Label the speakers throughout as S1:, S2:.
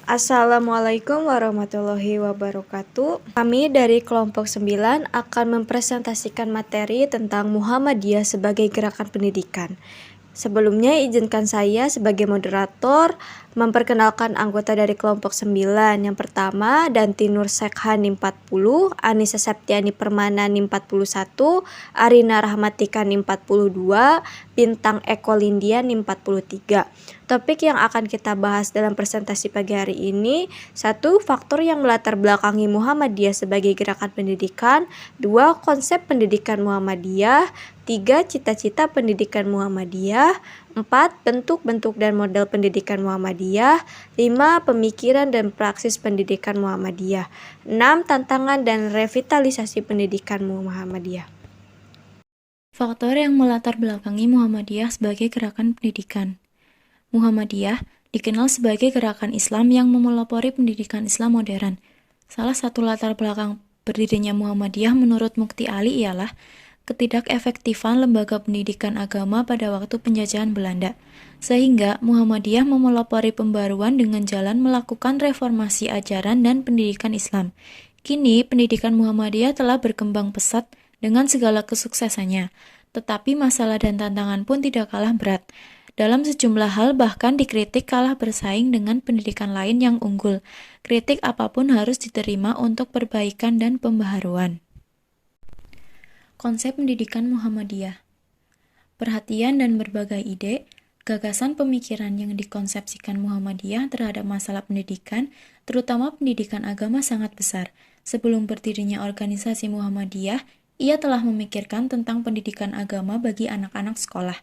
S1: Assalamualaikum warahmatullahi wabarakatuh. Kami dari kelompok 9 akan mempresentasikan materi tentang Muhammadiyah sebagai gerakan pendidikan. Sebelumnya izinkan saya sebagai moderator memperkenalkan anggota dari kelompok 9. Yang pertama, Danti Nur Sekha NIM 40, Anissa Septiani Permana NIM 41, Arina Rahmatika NIM 42, Bintang Eko Lindia NIM 43. Topik yang akan kita bahas dalam presentasi pagi hari ini: 1. Faktor yang melatar belakangi Muhammadiyah sebagai gerakan pendidikan. 2. Konsep pendidikan Muhammadiyah. 3. Cita-cita pendidikan Muhammadiyah. 4. Bentuk-bentuk dan model pendidikan Muhammadiyah. 5. Pemikiran dan praksis pendidikan Muhammadiyah. 6. Tantangan dan revitalisasi pendidikan Muhammadiyah.
S2: Faktor yang melatar belakangi Muhammadiyah sebagai gerakan pendidikan. Muhammadiyah dikenal sebagai gerakan Islam yang memelopori pendidikan Islam modern. Salah satu latar belakang berdirinya Muhammadiyah menurut Mukti Ali ialah ketidakefektifan lembaga pendidikan agama pada waktu penjajahan Belanda, sehingga Muhammadiyah memelopori pembaruan dengan jalan melakukan reformasi ajaran dan pendidikan Islam. Kini, pendidikan Muhammadiyah telah berkembang pesat dengan segala kesuksesannya, tetapi masalah dan tantangan pun tidak kalah berat. Dalam sejumlah hal bahkan dikritik kalah bersaing dengan pendidikan lain yang unggul. Kritik apapun harus diterima untuk perbaikan dan pembaharuan. Konsep pendidikan Muhammadiyah. Perhatian dan berbagai ide, gagasan pemikiran yang dikonsepsikan Muhammadiyah terhadap masalah pendidikan, terutama pendidikan agama sangat besar. Sebelum berdirinya organisasi Muhammadiyah, ia telah memikirkan tentang pendidikan agama bagi anak-anak sekolah.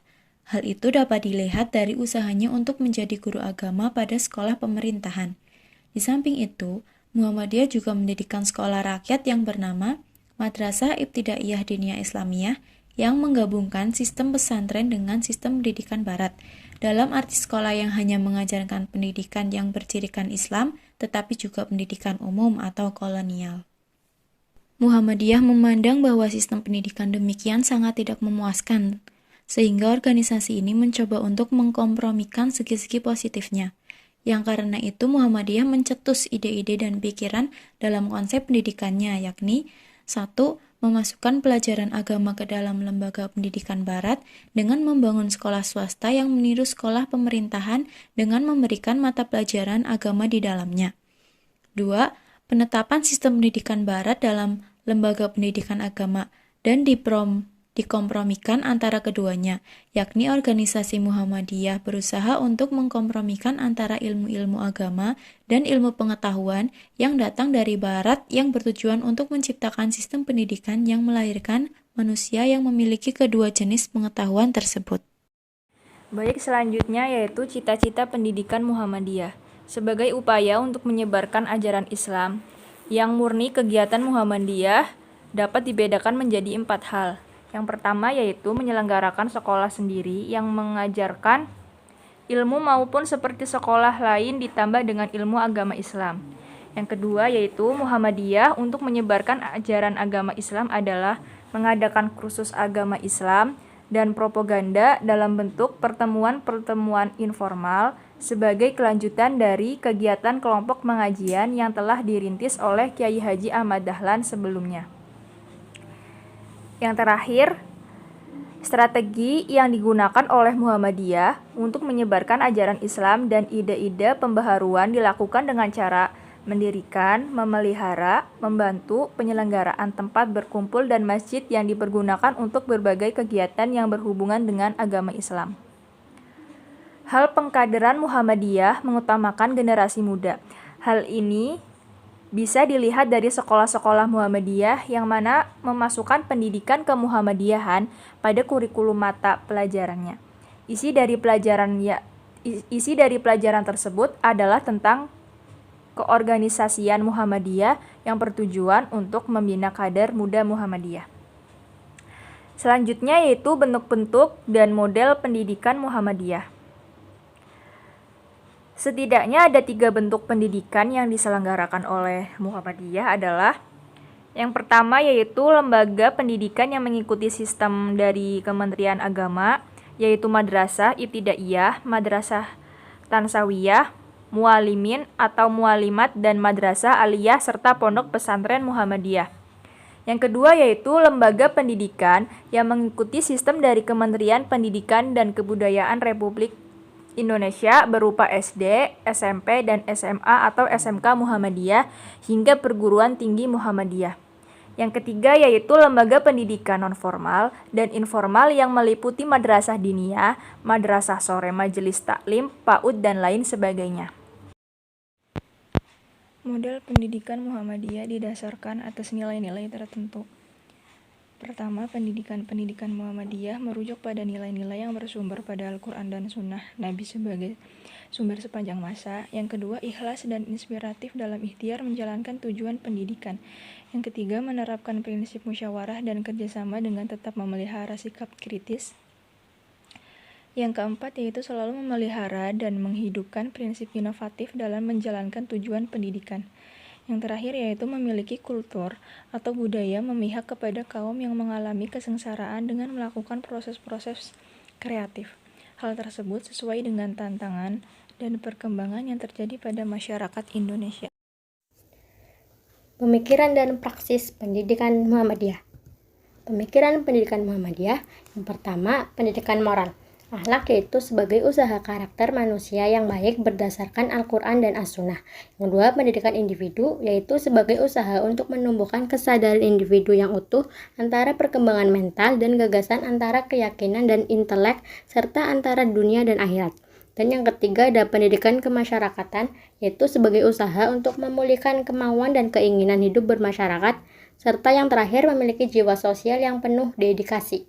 S2: Hal itu dapat dilihat dari usahanya untuk menjadi guru agama pada sekolah pemerintahan. Di samping itu, Muhammadiyah juga mendirikan sekolah rakyat yang bernama Madrasah Ibtidaiyah Diniyah Islamiyah yang menggabungkan sistem pesantren dengan sistem pendidikan barat, dalam arti sekolah yang hanya mengajarkan pendidikan yang bercirikan Islam, tetapi juga pendidikan umum atau kolonial. Muhammadiyah memandang bahwa sistem pendidikan demikian sangat tidak memuaskan, sehingga organisasi ini mencoba untuk mengkompromikan segi-segi positifnya. Yang karena itu Muhammadiyah mencetus ide-ide dan pikiran dalam konsep pendidikannya, yakni 1. Memasukkan pelajaran agama ke dalam lembaga pendidikan barat dengan membangun sekolah swasta yang meniru sekolah pemerintahan dengan memberikan mata pelajaran agama di dalamnya. 2. Penetapan sistem pendidikan barat dalam lembaga pendidikan agama dan dikompromikan antara keduanya, yakni organisasi Muhammadiyah berusaha untuk mengkompromikan antara ilmu-ilmu agama dan ilmu pengetahuan yang datang dari barat yang bertujuan untuk menciptakan sistem pendidikan yang melahirkan manusia yang memiliki kedua jenis pengetahuan tersebut.
S3: Baik, selanjutnya yaitu cita-cita pendidikan Muhammadiyah. Sebagai upaya untuk menyebarkan ajaran Islam yang murni, kegiatan Muhammadiyah dapat dibedakan menjadi 4 hal. Yang pertama yaitu menyelenggarakan sekolah sendiri yang mengajarkan ilmu maupun seperti sekolah lain ditambah dengan ilmu agama Islam. Yang kedua yaitu Muhammadiyah untuk menyebarkan ajaran agama Islam adalah mengadakan kursus agama Islam dan propaganda dalam bentuk pertemuan-pertemuan informal sebagai kelanjutan dari kegiatan kelompok pengajian yang telah dirintis oleh Kyai Haji Ahmad Dahlan sebelumnya. Yang terakhir, strategi yang digunakan oleh Muhammadiyah untuk menyebarkan ajaran Islam dan ide-ide pembaharuan dilakukan dengan cara mendirikan, memelihara, membantu penyelenggaraan tempat berkumpul dan masjid yang dipergunakan untuk berbagai kegiatan yang berhubungan dengan agama Islam. Hal pengkaderan Muhammadiyah mengutamakan generasi muda. Hal ini bisa dilihat dari sekolah-sekolah Muhammadiyah yang mana memasukkan pendidikan kemuhammadiyahan pada kurikulum mata pelajarannya. Isi dari pelajaran tersebut adalah tentang keorganisasian Muhammadiyah yang bertujuan untuk membina kader muda Muhammadiyah. Selanjutnya yaitu bentuk-bentuk dan model pendidikan Muhammadiyah. Setidaknya ada 3 bentuk pendidikan yang diselenggarakan oleh Muhammadiyah adalah yang pertama yaitu lembaga pendidikan yang mengikuti sistem dari Kementerian Agama, yaitu Madrasah Ibtidaiyah, Madrasah Tansawiyah, mualimin atau mualimat, dan madrasah aliyah serta pondok pesantren Muhammadiyah. Yang kedua yaitu lembaga pendidikan yang mengikuti sistem dari Kementerian Pendidikan dan Kebudayaan Republik Indonesia berupa SD, SMP, dan SMA atau SMK Muhammadiyah hingga perguruan tinggi Muhammadiyah. Yang ketiga yaitu lembaga pendidikan nonformal dan informal yang meliputi madrasah diniyah, madrasah sore, majelis taklim, PAUD, dan lain sebagainya. Model pendidikan Muhammadiyah didasarkan atas nilai-nilai tertentu. Pertama, pendidikan Muhammadiyah merujuk pada nilai-nilai yang bersumber pada Al-Quran dan Sunnah Nabi sebagai sumber sepanjang masa. Yang kedua, ikhlas dan inspiratif dalam ikhtiar menjalankan tujuan pendidikan. Yang ketiga, menerapkan prinsip musyawarah dan kerjasama dengan tetap memelihara sikap kritis. Yang keempat yaitu selalu memelihara dan menghidupkan prinsip inovatif dalam menjalankan tujuan pendidikan. Yang terakhir yaitu memiliki kultur atau budaya memihak kepada kaum yang mengalami kesengsaraan dengan melakukan proses-proses kreatif. Hal tersebut sesuai dengan tantangan dan perkembangan yang terjadi pada masyarakat Indonesia.
S4: Pemikiran dan praksis pendidikan Muhammadiyah. Pemikiran pendidikan Muhammadiyah yang pertama, pendidikan moral. Akhlak yaitu sebagai usaha karakter manusia yang baik berdasarkan Al-Quran dan As-Sunnah. Yang kedua, pendidikan individu yaitu sebagai usaha untuk menumbuhkan kesadaran individu yang utuh antara perkembangan mental dan gagasan antara keyakinan dan intelek serta antara dunia dan akhirat. Dan yang ketiga ada pendidikan kemasyarakatan yaitu sebagai usaha untuk memulihkan kemauan dan keinginan hidup bermasyarakat serta yang terakhir memiliki jiwa sosial yang penuh dedikasi.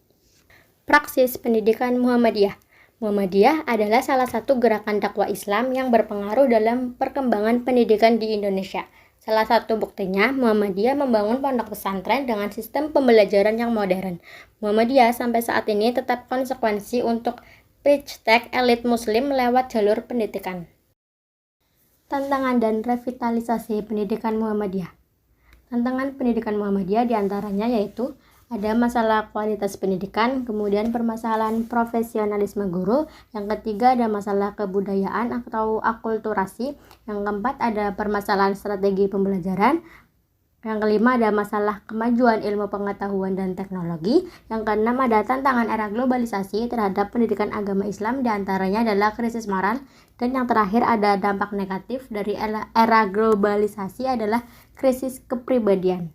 S4: Praksis pendidikan Muhammadiyah. Muhammadiyah adalah salah satu gerakan dakwah Islam yang berpengaruh dalam perkembangan pendidikan di Indonesia. Salah satu buktinya, Muhammadiyah membangun pondok pesantren dengan sistem pembelajaran yang modern. Muhammadiyah sampai saat ini tetap konsekuensi untuk pitch tag elit muslim lewat jalur pendidikan. Tantangan dan revitalisasi pendidikan Muhammadiyah. Tantangan pendidikan Muhammadiyah diantaranya yaitu ada masalah kualitas pendidikan, kemudian permasalahan profesionalisme guru, yang ketiga ada masalah kebudayaan atau akulturasi, yang keempat ada permasalahan strategi pembelajaran, yang kelima ada masalah kemajuan ilmu pengetahuan dan teknologi, yang keenam ada tantangan era globalisasi terhadap pendidikan agama Islam, diantaranya adalah krisis moral, dan yang terakhir ada dampak negatif dari era globalisasi adalah krisis kepribadian.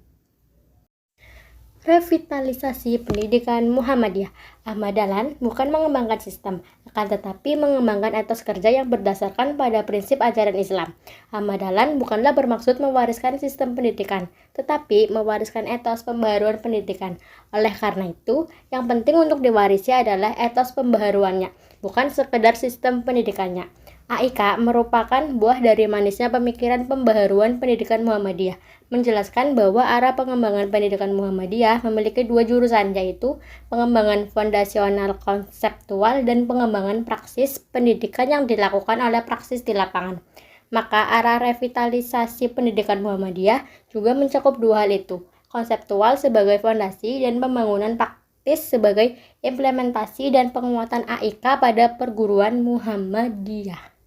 S4: Revitalisasi pendidikan Muhammadiyah. Ahmad Dahlan bukan mengembangkan sistem, akan tetapi mengembangkan etos kerja yang berdasarkan pada prinsip ajaran Islam. Ahmad Dahlan bukanlah bermaksud mewariskan sistem pendidikan, tetapi mewariskan etos pembaharuan pendidikan. Oleh karena itu, yang penting untuk diwarisi adalah etos pembaharuannya, bukan sekedar sistem pendidikannya. AIK merupakan buah dari manisnya pemikiran pembaharuan pendidikan Muhammadiyah, menjelaskan bahwa arah pengembangan pendidikan Muhammadiyah memiliki dua jurusan, yaitu pengembangan fondasional konseptual dan pengembangan praksis pendidikan yang dilakukan oleh praksis di lapangan. Maka arah revitalisasi pendidikan Muhammadiyah juga mencakup dua hal itu, konseptual sebagai fondasi dan pembangunan praktis sebagai implementasi dan penguatan AIK pada perguruan Muhammadiyah.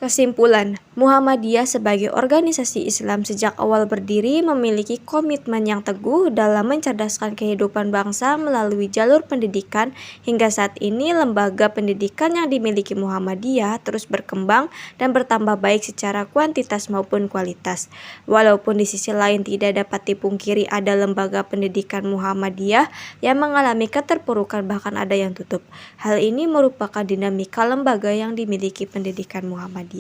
S1: Kesimpulan, Muhammadiyah sebagai organisasi Islam sejak awal berdiri memiliki komitmen yang teguh dalam mencerdaskan kehidupan bangsa melalui jalur pendidikan. Hingga saat ini, lembaga pendidikan yang dimiliki Muhammadiyah terus berkembang dan bertambah baik secara kuantitas maupun kualitas. Walaupun di sisi lain tidak dapat dipungkiri ada lembaga pendidikan Muhammadiyah yang mengalami keterpurukan bahkan ada yang tutup. Hal ini merupakan dinamika lembaga yang dimiliki pendidikan Muhammadiyah.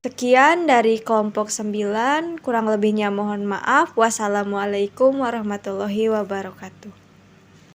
S1: Sekian dari kelompok 9, kurang lebihnya mohon maaf. Wassalamualaikum warahmatullahi wabarakatuh.